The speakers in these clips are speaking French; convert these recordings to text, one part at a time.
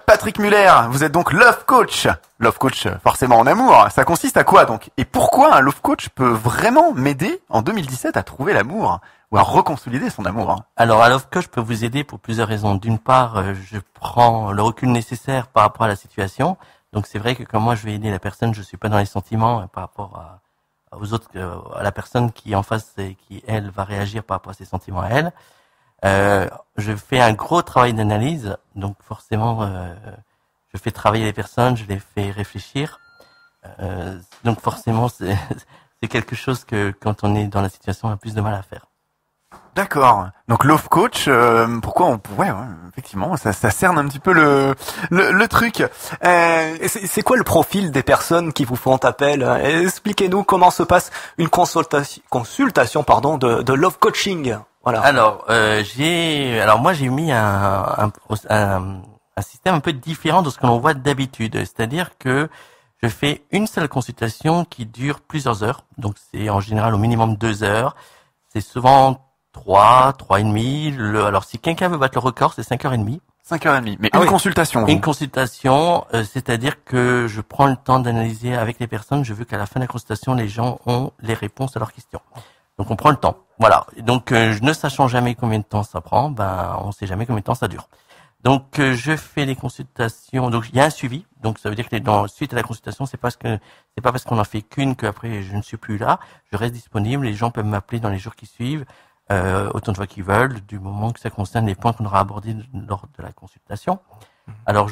Patrick Muller, vous êtes donc love coach. Love coach, forcément en amour. Ça consiste à quoi donc? Et pourquoi un love coach peut vraiment m'aider en 2017 à trouver l'amour ou à reconsolider son amour? Alors, un love coach peut vous aider pour plusieurs raisons. D'une part, je prends le recul nécessaire par rapport à la situation. Donc, c'est vrai que comme moi, je vais aider la personne, je suis pas dans les sentiments par rapport aux autres, à la personne qui est en face et qui, elle, va réagir par rapport à ses sentiments à elle. Je fais un gros travail d'analyse, donc forcément, je fais travailler les personnes, je les fais réfléchir. Donc forcément, c'est quelque chose que quand on est dans la situation, on a plus de mal à faire. D'accord. Donc love coach, pourquoi on ouais, effectivement, ça cerne un petit peu le truc. C'est quoi le profil des personnes qui vous font appel? Expliquez-nous comment se passe une consultation de love coaching. Voilà. Alors, moi j'ai mis un système un peu différent de ce que l'on voit d'habitude. C'est-à-dire que je fais une seule consultation qui dure plusieurs heures. Donc c'est en général au minimum 2 heures. C'est souvent 3 et demi. Alors si quelqu'un veut battre le record, c'est 5h30. 5h30. Mais une consultation. Une consultation, c'est-à-dire que je prends le temps d'analyser avec les personnes. Je veux qu'à la fin de la consultation, les gens ont les réponses à leurs questions. Donc on prend le temps. Voilà. Donc ne sachant jamais combien de temps ça prend, on sait jamais combien de temps ça dure. Donc je fais les consultations. Donc il y a un suivi. Donc ça veut dire que suite à la consultation, c'est pas parce qu'on en fait qu'une qu'après je ne suis plus là. Je reste disponible. Les gens peuvent m'appeler dans les jours qui suivent autant de fois qu'ils veulent, du moment que ça concerne les points qu'on aura abordés lors de la consultation. Alors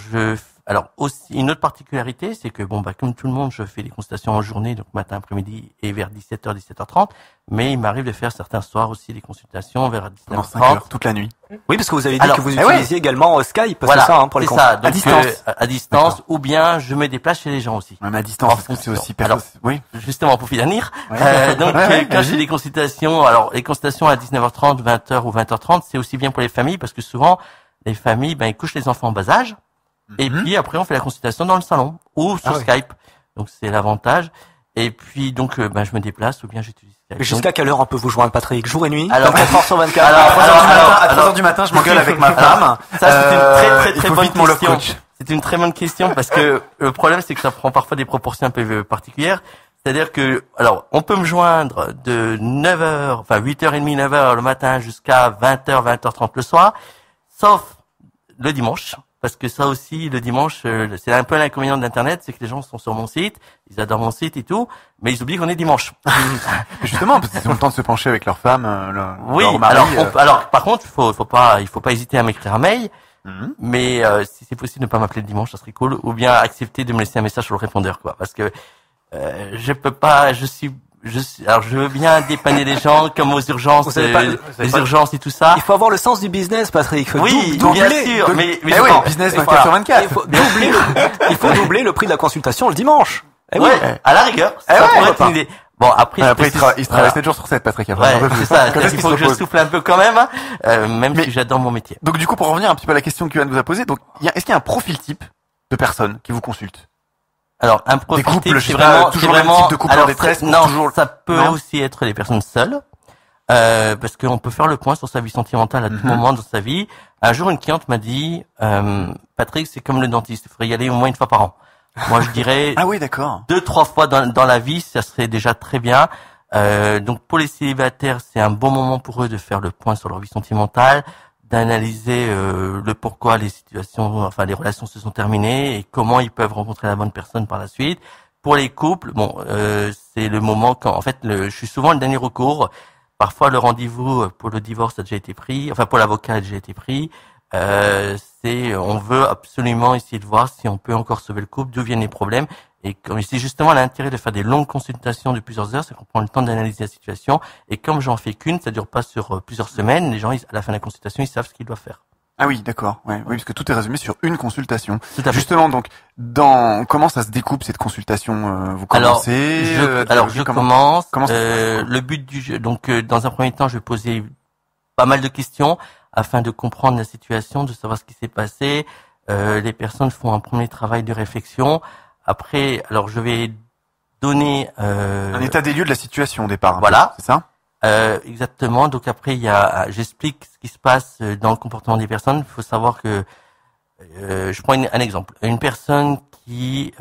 aussi une autre particularité, c'est que comme tout le monde, je fais des consultations en journée, donc matin, après-midi et vers 17h, 17h30, mais il m'arrive de faire certains soirs aussi des consultations vers 19h30. 5 heures, toute la nuit. Oui, parce que vous avez dit que vous utilisiez également Skype, voilà, c'est ça, pour les consultations. à distance. À distance, ou bien je me déplace chez les gens aussi. Même à distance, parce que c'est aussi oui. Justement, pour finir. Quand je fais des consultations, alors les consultations à 19h30, 20h ou 20h30, c'est aussi bien pour les familles, parce que souvent, les familles, ils couchent les enfants en bas âge. Et puis après, on fait la consultation dans le salon ou sur Skype. Donc c'est l'avantage. Et puis donc, je me déplace ou bien j'utilise Skype. Mais jusqu'à quelle heure on peut vous joindre, Patrick? Jour et nuit? Alors, 24h sur 24. À 3h du matin, je m'engueule avec ma femme. Ça, c'est une très bonne question. C'est une très bonne question parce que le problème, c'est que ça prend parfois des proportions un peu particulières. C'est-à-dire que, on peut me joindre de 9h, 8h30, 9h le matin jusqu'à 20h, 20h30 le soir, sauf le dimanche. Parce que ça aussi, le dimanche, c'est un peu l'inconvénient d'Internet, c'est que les gens sont sur mon site, ils adorent mon site et tout, mais ils oublient qu'on est dimanche. Justement, parce qu'ils ont le temps de se pencher avec leur femme, leur mari. Alors, par contre, il faut pas hésiter à m'écrire un mail, mais si c'est possible de ne pas m'appeler le dimanche, ça serait cool, ou bien accepter de me laisser un message sur le répondeur, quoi, parce que je peux pas, je veux bien dépanner les gens comme aux urgences, urgences et tout ça. Il faut avoir le sens du business, Patrick. Oui, bien sûr, mais business 24/24. Il faut doubler le prix de la consultation le dimanche. À la rigueur, ça pourrait être une idée. Bon, après il travaille 7 jours sur 7, Patrick. C'est ça. Il faut que je souffle un peu quand même, même si j'adore mon métier. Donc du coup, pour revenir un petit peu à la question que Johan vous a posée, donc est-ce qu'il y a un profil type de personnes qui vous consultent? Alors, un profil type, c'est vraiment toujours le même type de couple en détresse. Non, ça peut aussi être les personnes seules, parce qu'on peut faire le point sur sa vie sentimentale à tout moment dans sa vie. Un jour, une cliente m'a dit, Patrick, c'est comme le dentiste, il faudrait y aller au moins 1 fois par an. Moi, je dirais 2-3 fois dans la vie, ça serait déjà très bien. Donc, pour les célibataires, c'est un bon moment pour eux de faire le point sur leur vie sentimentale, d'analyser le pourquoi les relations se sont terminées et comment ils peuvent rencontrer la bonne personne par la suite. Pour les couples, c'est le moment quand, en fait, je suis souvent le dernier recours. Parfois, le rendez-vous pour le divorce a déjà été pris, pour l'avocat a déjà été pris. On veut absolument essayer de voir si on peut encore sauver le couple, d'où viennent les problèmes. Et c'est justement l'intérêt de faire des longues consultations de plusieurs heures, c'est qu'on prend le temps d'analyser la situation. Et comme j'en fais qu'une, ça dure pas sur plusieurs semaines. Les gens, à la fin de la consultation, ils savent ce qu'ils doivent faire. Ah oui, d'accord. Oui, parce que tout est résumé sur une consultation. Tout à fait. Justement, donc, comment ça se découpe cette consultation? Vous commencez? Je commence. Le but du jeu, donc, dans un premier temps, je vais poser pas mal de questions afin de comprendre la situation, de savoir ce qui s'est passé. Les personnes font un premier travail de réflexion. Après, je vais donner un état des lieux de la situation au départ. Voilà, c'est ça. Exactement. Donc après, j'explique ce qui se passe dans le comportement des personnes. Il faut savoir que Je prends un exemple. Une personne qui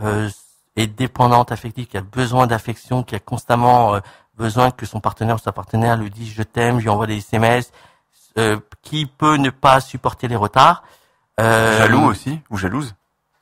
est dépendante affective, qui a besoin d'affection, qui a constamment besoin que son partenaire ou sa partenaire lui dise je t'aime, lui envoie des SMS, qui peut ne pas supporter les retards. Jaloux aussi ou jalouse?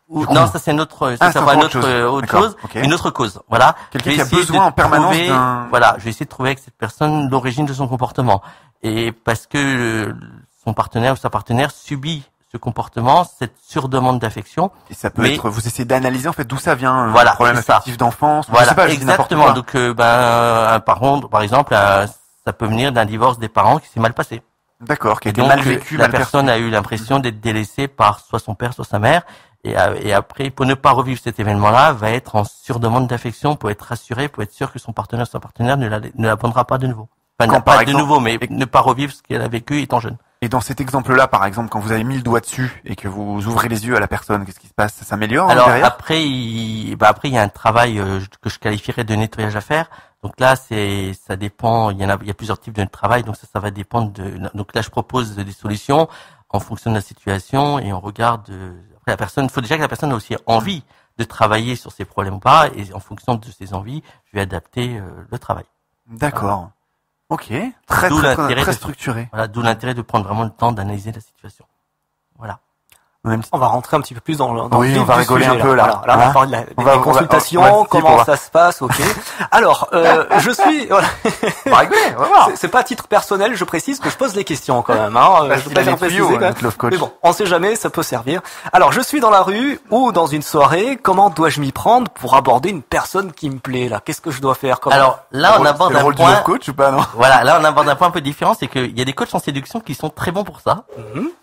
Non, ça c'est une autre, ça va une autre chose, okay. Une autre cause. Voilà. Quelqu'un qui a besoin en permanence d'un... Voilà, je vais essayer de trouver avec cette personne l'origine de son comportement. Et parce que son partenaire ou sa partenaire subit ce comportement, cette surdemande d'affection. Et ça peut être, vous essayez d'analyser en fait d'où ça vient, voilà, un problème affectif d'enfance. Voilà, je sais pas, exactement. Donc, par exemple, ça peut venir d'un divorce des parents qui s'est mal passé. D'accord, qui a été donc, mal vécu. La personne a eu l'impression d'être délaissée par soit son père, soit sa mère. Et après, pour ne pas revivre cet événement-là, va être en surdemande d'affection pour être rassuré, pour être sûr que son partenaire, sa partenaire ne l'abandonnera pas de nouveau. Enfin, pas de nouveau, mais ne pas revivre ce qu'elle a vécu étant jeune. Et dans cet exemple-là, par exemple, quand vous avez mis le doigt dessus et que vous ouvrez les yeux à la personne, qu'est-ce qui se passe? Ça s'améliore? Alors derrière après, il y a un travail que je qualifierais de nettoyage à faire. Donc là, ça dépend. Il y a plusieurs types de travail. Donc ça va dépendre donc là, je propose des solutions en fonction de la situation et on regarde. Après, la personne, il faut déjà que la personne ait aussi envie de travailler sur ses problèmes ou pas. Et en fonction de ses envies, je vais adapter le travail. D'accord. Ok, très structuré. Voilà, d'où l'intérêt de prendre vraiment le temps d'analyser la situation. Voilà. On va rentrer un petit peu plus dans oui, on va rigoler sujet, un peu là. Voilà, on va parler des consultations, comment ça se passe, ok. Alors, je suis... Voilà. On va rigoler, on va voir. C'est pas à titre personnel, je précise que je pose les questions quand même. Hein. Je préfère préciser quand même. Mais bon, on sait jamais, ça peut servir. Alors, je suis dans la rue ou dans une soirée, comment dois-je m'y prendre pour aborder une personne qui me plaît là? Qu'est-ce que je dois faire? Alors là, on aborde un point... coach ou pas, non? Voilà, là on aborde un point un peu différent, c'est qu'il y a des coachs en séduction qui sont très bons pour ça.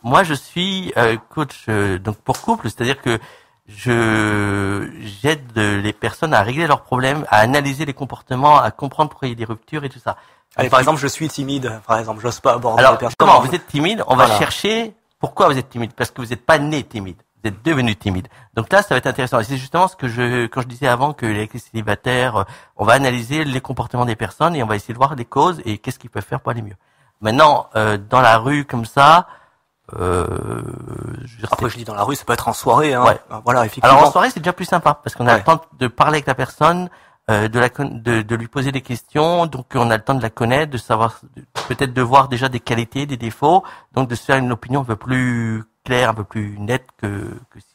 Moi, je suis coach donc pour couple, c'est-à-dire que j'aide les personnes à régler leurs problèmes, à analyser les comportements, à comprendre pourquoi il y a des ruptures et tout ça. Allez, par exemple, je suis timide, par exemple, j'ose pas aborder les personnes. Comment vous êtes timide? On va chercher pourquoi vous êtes timide, parce que vous n'êtes pas né timide, vous êtes devenu timide. Donc là, ça va être intéressant. Et c'est justement ce que quand je disais avant que avec les célibataires, on va analyser les comportements des personnes et on va essayer de voir les causes et qu'est-ce qu'ils peuvent faire pour aller mieux. Maintenant, dans la rue comme ça. Après, je dis dans la rue, ça peut être en soirée, hein. Ouais. Voilà, effectivement. Alors en soirée, c'est déjà plus sympa parce qu'on a le temps de parler avec la personne, de lui poser des questions, donc on a le temps de la connaître, de savoir, peut-être de voir déjà des qualités, des défauts, donc de se faire une opinion un peu plus claire, un peu plus nette que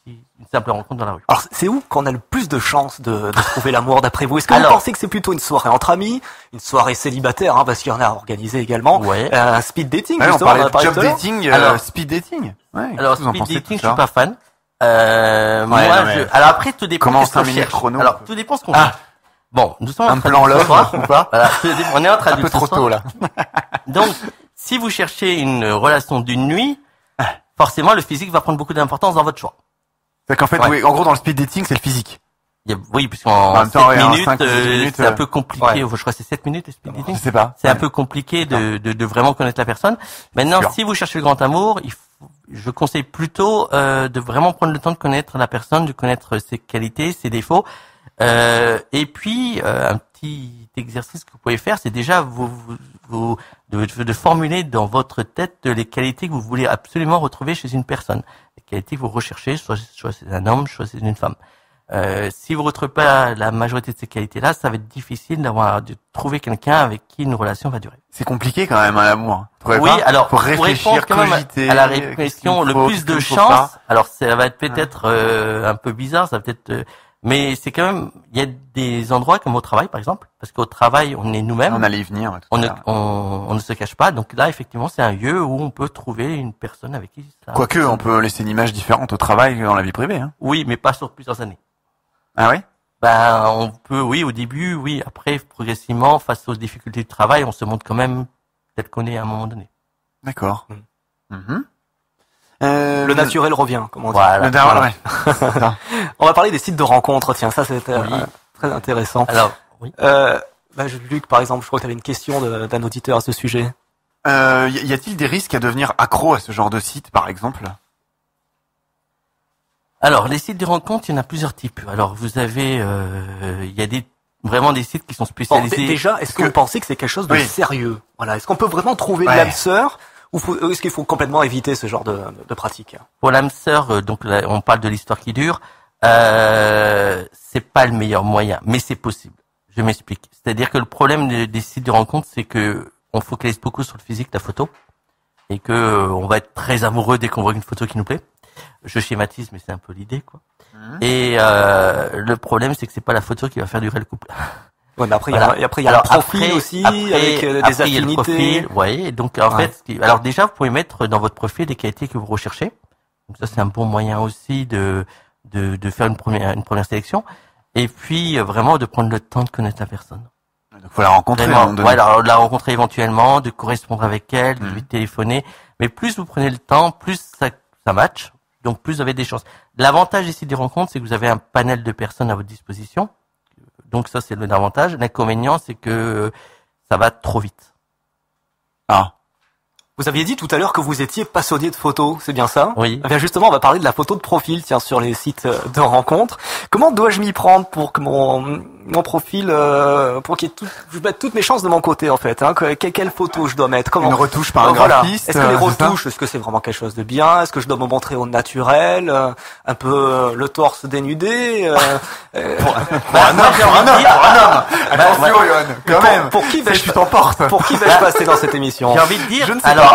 si une simple rencontre dans la rue. Alors c'est où qu'on a le plus de chances de trouver l'amour d'après vous? Est-ce que vous pensez que c'est plutôt une soirée entre amis, une soirée célibataire, hein, parce qu'il y en a organisé également, un speed dating, justement, on parlait de job dating, speed dating. Ouais, alors speed dating, je suis pas fan. Alors après, tout dépend de ce qu'on cherche. Alors tout dépend de ce qu'on cherche. Bon, nous sommes un plan love ou pas? Voilà, on est en train de un peu trop tôt là. Donc, si vous cherchez une relation d'une nuit, forcément le physique va prendre beaucoup d'importance dans votre choix. C'est qu'en fait, oui, en gros, dans le speed dating, c'est le physique. Oui, puisqu'en 7 minutes, c'est un peu compliqué. Je crois que c'est 7 minutes le speed dating. Je sais pas. C'est un peu compliqué de vraiment connaître la personne. Maintenant, si vous cherchez le grand amour, je conseille plutôt de vraiment prendre le temps de connaître la personne, de connaître ses qualités, ses défauts. Et puis un petit exercice que vous pouvez faire, c'est déjà de formuler dans votre tête les qualités que vous voulez absolument retrouver chez une personne, les qualités que vous recherchez, soit c'est un homme, soit c'est une femme. Si vous retrouvez pas la majorité de ces qualités-là, ça va être difficile de trouver quelqu'un avec qui une relation va durer. C'est compliqué quand même, l'amour. Oui, alors pour réfléchir, quand même cogiter, à la question, le plus de chance. Alors ça va être peut-être un peu bizarre, ça va peut-être. Mais c'est quand même, il y a des endroits comme au travail, par exemple, parce qu'au travail, on est nous-mêmes. On allait y venir. On ne se cache pas. Donc là, effectivement, c'est un lieu où on peut trouver une personne avec qui ça... Quoique, on peut laisser une image différente au travail que dans la vie privée. Hein. Oui, mais pas sur plusieurs années. Ah oui? Ben, on peut, oui, au début, oui. Après, progressivement, face aux difficultés du travail, on se montre quand même tel qu'on est à un moment donné. D'accord. Le naturel revient, comme on dit. Voilà. Ouais. On va parler des sites de rencontres. Tiens, ça c'est très intéressant. Alors, oui. Luc, par exemple, je crois que tu avais une question d'un auditeur à ce sujet. Y a-t-il des risques à devenir accro à ce genre de site, par exemple? Alors, les sites de rencontres, il y en a plusieurs types. Alors, vous avez, il y a vraiment des sites qui sont spécialisés. Bon, déjà, est-ce que vous pensez que c'est quelque chose de sérieux? Voilà. Est-ce qu'on peut vraiment trouver l'âme sœur? Ou est-ce qu'il faut complètement éviter ce genre de pratique? Pour l'âme sœur, donc là, on parle de l'histoire qui dure. C'est pas le meilleur moyen, mais c'est possible. Je m'explique. C'est-à-dire que le problème des sites de rencontres, c'est que on focalise beaucoup sur le physique, la photo, et que on va être très amoureux dès qu'on voit une photo qui nous plaît. Je schématise, mais c'est un peu l'idée, quoi. Et le problème, c'est que c'est pas la photo qui va faire durer le couple. Ouais, mais après, voilà. il y a le profil aussi, avec des affinités. Ouais, donc en fait, alors déjà, vous pouvez mettre dans votre profil des qualités que vous recherchez. Donc ça, c'est un bon moyen aussi de faire une première sélection. Et puis vraiment de prendre le temps de connaître la personne. Donc faut la rencontrer. Alors, la rencontrer éventuellement, de correspondre avec elle, de lui téléphoner. Mais plus vous prenez le temps, plus ça match. Donc plus vous avez des chances. L'avantage ici des rencontres, c'est que vous avez un panel de personnes à votre disposition. Donc ça, c'est l'avantage. L'inconvénient, c'est que ça va trop vite. Ah. Vous aviez dit tout à l'heure que vous étiez passionné de photos, c'est bien ça? Oui. Eh bien justement, on va parler de la photo de profil, tiens, sur les sites de rencontres. Comment dois-je m'y prendre pour que mon profil, pour qu'il y ait je mette toutes mes chances de mon côté, en fait, hein? Quelle photo je dois mettre? Comment? Une retouche par un graphiste. Est-ce que les retouches, est-ce que c'est vraiment quelque chose de bien? Est-ce que je dois me montrer au naturel? Un peu le torse dénudé? Pour un homme. Attention, Johan. Quand même. Pour qui vais-je t'emportes? Pour qui vais-je passer dans cette émission? J'ai envie de dire, je ne sais pas.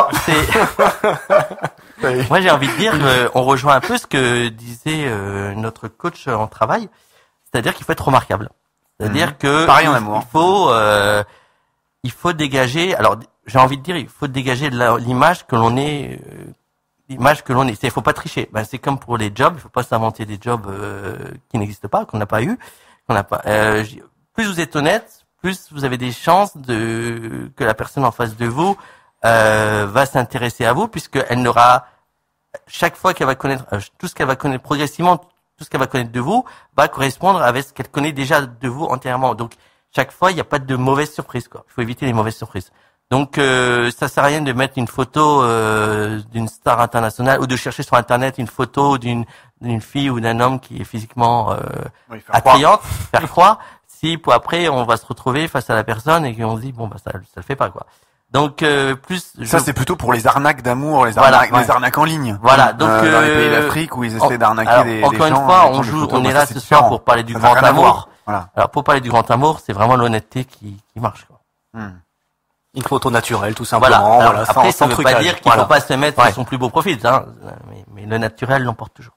Moi, j'ai envie de dire, on rejoint un peu ce que disait notre coach en travail, c'est-à-dire qu'il faut être remarquable. C'est-à-dire que pareil en amour. Il faut dégager. Alors, j'ai envie de dire, il faut dégager l'image que l'on est. L'image que l'on est. Il faut pas tricher. Ben, c'est comme pour les jobs. Il faut pas s'inventer des jobs qui n'existent pas, qu'on n'a pas eu, qu'on n'a pas. Plus vous êtes honnête, plus vous avez des chances que la personne en face de vous va s'intéresser à vous, puisqu'elle n'aura chaque fois qu'elle va connaître tout ce qu'elle va connaître progressivement, tout ce qu'elle va connaître de vous va correspondre avec ce qu'elle connaît déjà de vous entièrement. Donc chaque fois, il n'y a pas de mauvaise surprise, quoi. Il faut éviter les mauvaises surprises. Donc ça sert à rien de mettre une photo d'une star internationale ou de chercher sur internet une photo d'une fille ou d'un homme qui est physiquement attrayante, faire croire. Si pour après on va se retrouver face à la personne et qu'on se dit bon bah ça le fait pas, quoi. Donc ça c'est plutôt pour les arnaques d'amour, les arnaques en ligne. Voilà, donc dans les pays d'Afrique où ils essaient d'arnaquer des gens. Encore une fois, on est là ce soir pour parler du grand amour. Voilà. Alors pour parler du grand amour, c'est vraiment l'honnêteté qui marche, quoi. Une photo naturelle, tout simplement. Voilà. Alors, après, ça ne veut pas dire qu'il ne faut pas se mettre sur son plus beau profil, hein, mais le naturel l'emporte toujours.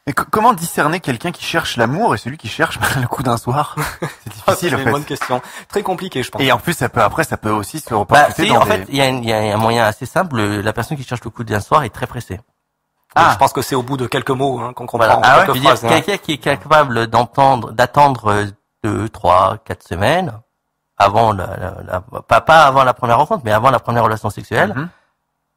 Et comment discerner quelqu'un qui cherche l'amour et celui qui cherche le coup d'un soir? C'est difficile, en fait. C'est une bonne question. Très compliqué, je pense. Et en plus, ça peut aussi se reporter en fait, il y a un moyen assez simple. La personne qui cherche le coup d'un soir est très pressée. Je pense que c'est au bout de quelques mots, qu'on comprend. Voilà. Quelques phrases, quelqu'un qui est capable d'attendre 2, 3, 4 semaines avant pas avant la première rencontre, mais avant la première relation sexuelle,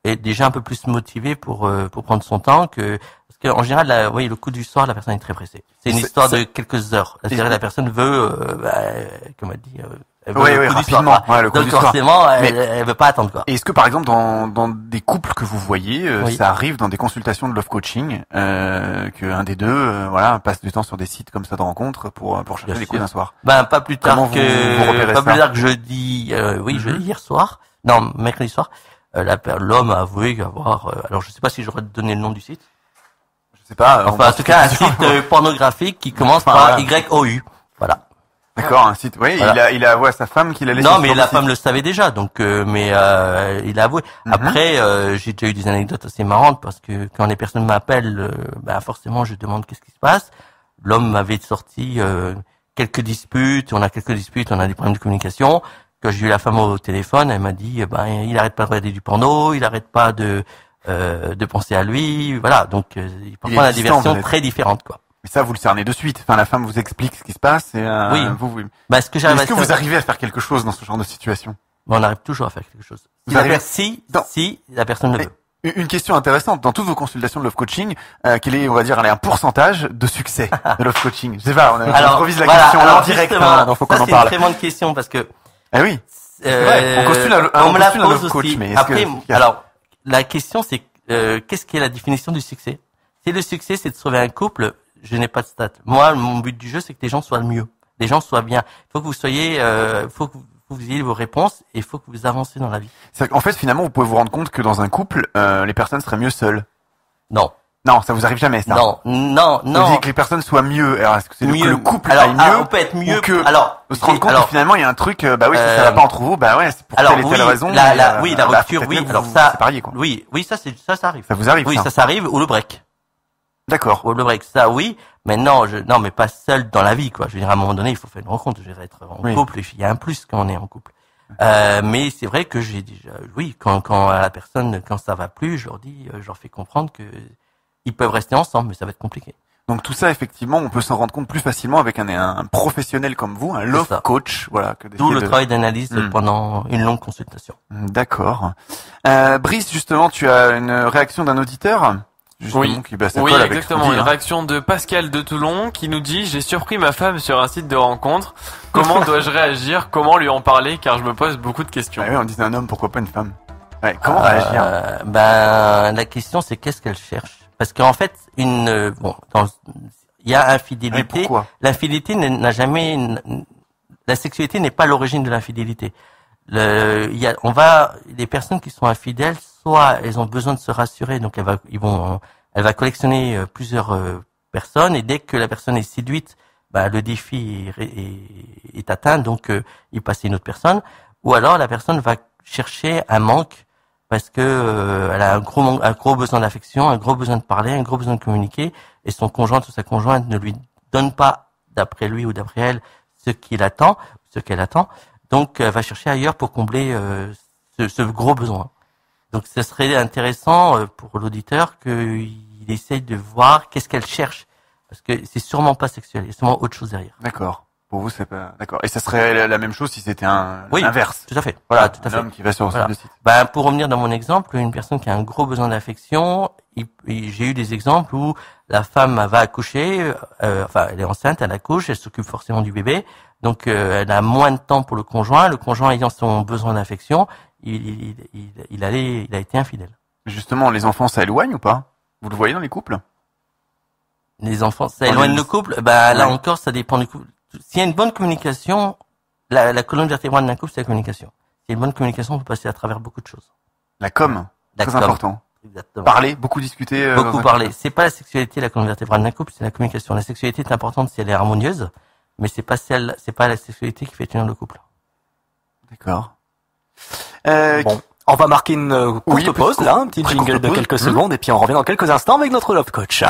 est déjà un peu plus motivé pour prendre son temps parce qu'en général, le coup du soir, la personne est très pressée. C'est une histoire de quelques heures. C'est-à-dire la personne veut, comme elle dit, elle veut le coup du soir. Donc forcément, elle veut pas attendre, quoi. Est-ce que par exemple dans des couples que vous voyez, ça arrive dans des consultations de love coaching qu'un des deux passe du temps sur des sites comme ça de rencontres pour chercher des coups d'un soir? Pas plus tard que jeudi, jeudi hier soir. Non, mercredi soir. L'homme a avoué avoir. Alors je sais pas si j'aurais donné le nom du site. Je sais pas. Enfin, en tout cas, un site pornographique qui commence par YOU. Voilà. D'accord, un site. Oui, voilà. Il a avoué à sa femme qu'il allait. Non, mais la femme le savait déjà, donc. Il a avoué. Après, j'ai déjà eu des anecdotes assez marrantes parce que quand les personnes m'appellent, forcément, je demande qu'est-ce qui se passe. L'homme m'avait sorti quelques disputes. On a des problèmes de communication. Quand j'ai eu la femme au téléphone, elle m'a dit, il arrête pas de regarder du porno, il arrête pas de penser à lui, voilà. Donc, parfois on a des versions très différentes, quoi. Mais ça, vous le cernez de suite. Enfin, la femme vous explique ce qui se passe et oui. Est-ce que vous arrivez à faire quelque chose dans ce genre de situation? On arrive toujours à faire quelque chose. Si la personne le veut. Une question intéressante, dans toutes vos consultations de love coaching, quel est, on va dire, un pourcentage de succès de love coaching? Je sais pas, on improvise la question en direct, donc faut qu'on en parle. C'est une très bonne question parce que. Ah oui. On me la pose aussi. Mais après, alors, la question c'est, qu'est-ce qui est la définition du succès? Si le succès c'est de sauver un couple, je n'ai pas de stats. Moi, mon but du jeu c'est que les gens soient le mieux. Les gens soient bien. Il faut que vous soyez, faut vous ayez vos réponses et il faut que vous avancez dans la vie. En fait, finalement, vous pouvez vous rendre compte que dans un couple, les personnes seraient mieux seules. Non. Non, ça vous arrive jamais, ça. Non. Vous dites que les personnes soient mieux. Alors, est-ce que c'est que le couple aille mieux? On peut être mieux. Ou que, se rendre compte que finalement, il y a un truc, si ça va pas entre vous, c'est pour telle et telle raison. La rupture, oui. Alors ça, sépariez, quoi. Oui, ça arrive. Ça vous arrive, oui, ça arrive, ou le break. D'accord. Ou le break, ça, oui. Mais non, mais pas seul dans la vie, quoi. Je veux dire, à un moment donné, il faut faire une rencontre. Je veux être en couple, il y a un plus quand on est en couple. Mais c'est vrai que j'ai déjà, quand à la personne, quand ça va plus, je leur fais comprendre que ils peuvent rester ensemble, mais ça va être compliqué. Donc tout ça, effectivement, on peut s'en rendre compte plus facilement avec un professionnel comme vous, un love coach, voilà. D'où le travail d'analyse pendant une longue consultation. D'accord. Brice, justement, tu as une réaction d'un auditeur? Oui, exactement. Une réaction de Pascal de Toulon qui nous dit: j'ai surpris ma femme sur un site de rencontre. Comment dois-je réagir? Comment lui en parler? Car je me pose beaucoup de questions. Oui, on disait un homme, pourquoi pas une femme? Comment réagir? La question c'est qu'est-ce qu'elle cherche? Parce qu'en fait, il y a infidélité. Pourquoi? L'infidélité n'a jamais, la sexualité n'est pas l'origine de l'infidélité. Les personnes qui sont infidèles, soit elles ont besoin de se rassurer, donc elle va collectionner plusieurs personnes, et dès que la personne est séduite, le défi est atteint, donc il passe à une autre personne. Ou alors la personne va chercher un manque parce que elle a un gros besoin d'affection, un gros besoin de parler, un gros besoin de communiquer, et son conjoint ou sa conjointe ne lui donne pas, d'après lui ou d'après elle, ce qu'elle attend. Donc, elle va chercher ailleurs pour combler ce gros besoin. Donc, ce serait intéressant pour l'auditeur qu'il essaye de voir qu'est-ce qu'elle cherche, parce que c'est sûrement pas sexuel, il y a sûrement autre chose derrière. D'accord. Pour vous, c'est pas d'accord. Et ça serait la même chose si c'était l'inverse. Tout à fait. Voilà, tout à fait. Un homme qui va sur le site. Pour revenir dans mon exemple, une personne qui a un gros besoin d'affection, j'ai eu des exemples où la femme va accoucher, elle est enceinte, elle accouche, elle s'occupe forcément du bébé, donc elle a moins de temps pour le conjoint ayant son besoin d'affection, il a été infidèle. Justement, les enfants, ça éloigne ou pas? Vous le voyez dans les couples? Les enfants, ça éloigne le couple? Là encore, ça dépend du couple. S'il y a une bonne communication, la colonne vertébrale d'un couple, c'est la communication. S'il y a une bonne communication, on peut passer à travers beaucoup de choses. La com, très important. Exactement. Parler, beaucoup discuter. Beaucoup parler. C'est pas la sexualité, la colonne vertébrale d'un couple, c'est la communication. La sexualité est importante si elle est harmonieuse, mais c'est pas la sexualité qui fait tenir le couple. D'accord. On va marquer une courte pause, un petit jingle de quelques secondes, et puis on revient dans quelques instants avec notre Love Coach.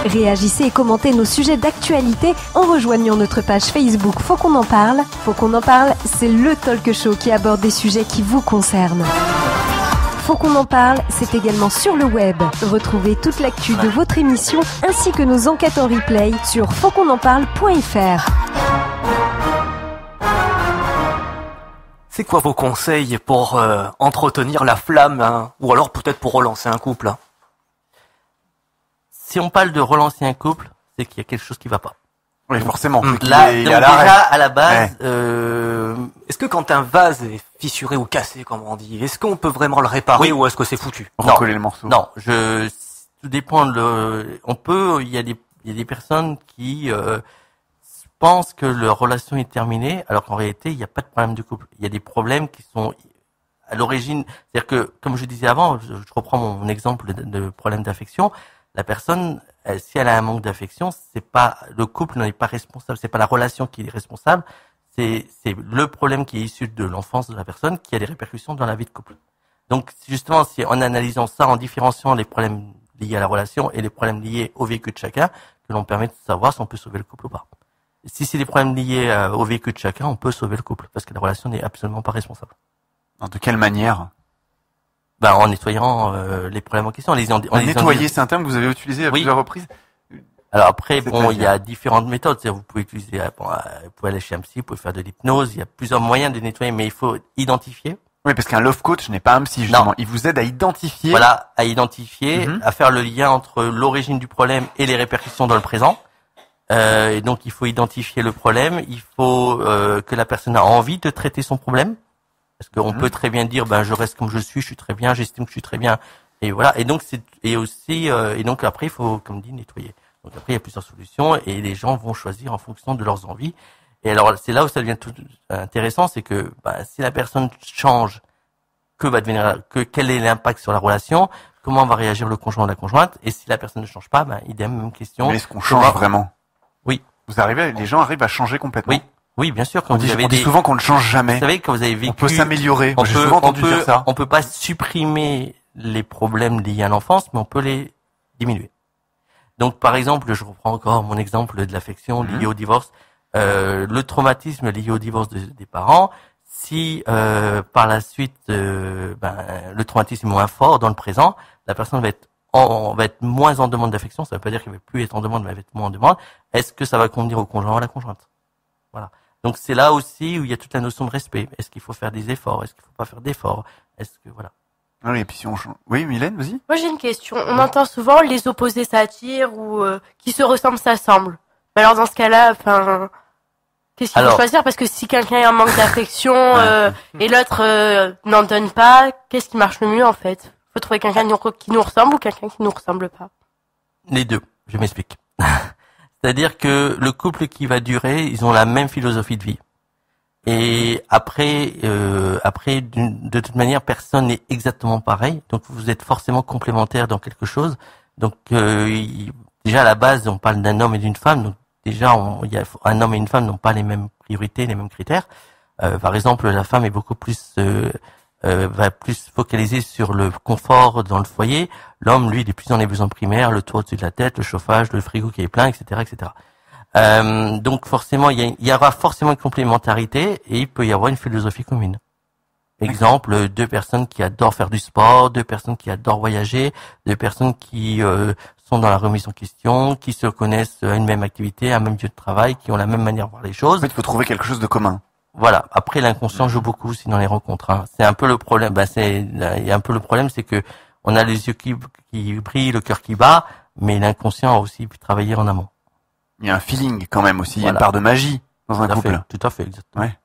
Réagissez et commentez nos sujets d'actualité en rejoignant notre page Facebook Faut qu'on en parle. Faut qu'on en parle, c'est le talk show qui aborde des sujets qui vous concernent. Faut qu'on en parle, c'est également sur le web. Retrouvez toute l'actu de votre émission ainsi que nos enquêtes en replay sur fautquonenparle.fr. C'est quoi vos conseils pour entretenir la flamme, ou alors peut-être pour relancer un couple? Si on parle de relancer un couple, c'est qu'il y a quelque chose qui va pas. Oui, forcément. Déjà, à la base, est-ce que quand un vase est fissuré ou cassé, comme on dit, est-ce qu'on peut vraiment le réparer ou est-ce que c'est foutu? Recoller le morceau. Non, tout dépend il y a des personnes qui pensent que leur relation est terminée, alors qu'en réalité, il n'y a pas de problème de couple. Il y a des problèmes qui sont à l'origine. C'est-à-dire que, comme je disais avant, je reprends mon exemple de problème d'affection. La personne, si elle a un manque d'affection, c'est pas le couple n'est pas responsable, c'est pas la relation qui est responsable, c'est le problème qui est issu de l'enfance de la personne qui a des répercussions dans la vie de couple. Donc justement, si en analysant ça, en différenciant les problèmes liés à la relation et les problèmes liés au vécu de chacun, que l'on permet de savoir si on peut sauver le couple ou pas. Si c'est des problèmes liés au vécu de chacun, on peut sauver le couple parce que la relation n'est absolument pas responsable. De quelle manière? En nettoyant les problèmes en question. Nettoyer, c'est un terme que vous avez utilisé à plusieurs reprises. Alors après, il y a différentes méthodes. C'est-à-dire, vous pouvez utiliser, vous pouvez aller chez un psy, vous pouvez faire de l'hypnose. Il y a plusieurs moyens de nettoyer, mais il faut identifier. Oui, parce qu'un love coach n'est pas un psy, justement. Non. Il vous aide à identifier. Voilà, à identifier, à faire le lien entre l'origine du problème et les répercussions dans le présent. Et donc, il faut identifier le problème. Il faut que la personne a envie de traiter son problème. Parce qu'on peut très bien dire, je reste comme je suis très bien, j'estime que je suis très bien, et voilà. Et donc donc après il faut, comme dit, nettoyer. Donc après il y a plusieurs solutions et les gens vont choisir en fonction de leurs envies. Et alors, c'est là où ça devient tout intéressant, c'est que si la personne change, quel est l'impact sur la relation, comment va réagir le conjoint ou la conjointe, et si la personne ne change pas, idem, même question. Mais est-ce qu'on change vraiment? Oui. Les gens arrivent à changer complètement? Oui, bien sûr. On dit souvent qu'on ne change jamais. Vous savez, quand vous avez vécu, on peut s'améliorer. J'ai souvent entendu dire ça. On peut pas supprimer les problèmes liés à l'enfance, mais on peut les diminuer. Donc, par exemple, je reprends encore mon exemple de l'affection liée au divorce. Le traumatisme lié au divorce des parents, si par la suite le traumatisme est moins fort dans le présent, la personne va être moins en demande d'affection. Ça veut pas dire qu'elle va plus être en demande, mais elle va être moins en demande. Est-ce que ça va convenir au conjoint ou à la conjointe? Voilà. Donc c'est là aussi où il y a toute la notion de respect. Est-ce qu'il faut faire des efforts? Est-ce qu'il faut pas faire d'efforts? Est-ce que voilà. Oui, et puis si on change. Oui, Mylène, vas-y. Moi j'ai une question. On entend souvent les opposés s'attirent ou qui se ressemblent s'assemblent. Mais alors dans ce cas-là, qu'est-ce qu'il faut choisir? Parce que si quelqu'un a un manque d'affection et l'autre n'en donne pas, qu'est-ce qui marche le mieux en fait? Faut trouver quelqu'un qui nous ressemble ou quelqu'un qui nous ressemble pas? Les deux. Je m'explique. C'est-à-dire que le couple qui va durer, ils ont la même philosophie de vie. Et après, de toute manière, personne n'est exactement pareil. Donc, vous êtes forcément complémentaires dans quelque chose. Donc, déjà à la base, on parle d'un homme et d'une femme. Donc, déjà, un homme et une femme n'ont pas les mêmes priorités, les mêmes critères. Par exemple, la femme est beaucoup plus va plus focaliser sur le confort dans le foyer. L'homme, lui, il est plus dans les besoins primaires, le toit au-dessus de la tête, le chauffage, le frigo qui est plein, etc., etc. Donc forcément, il y aura forcément une complémentarité et il peut y avoir une philosophie commune. Exemple, 2 personnes qui adorent faire du sport, 2 personnes qui adorent voyager, 2 personnes qui sont dans la remise en question, qui se connaissent à une même activité, à un même lieu de travail, qui ont la même manière de voir les choses. En fait, il faut trouver quelque chose de commun. Voilà. Après, l'inconscient joue beaucoup aussi dans les rencontres. Hein. C'est un peu le problème. Il y a un peu le problème, c'est que on a les yeux qui brillent, le cœur qui bat, mais l'inconscient a aussi pu travailler en amont. Il y a un feeling quand même aussi. Voilà. Il y a une part de magie dans un couple. Tout à fait, exactement. Ouais.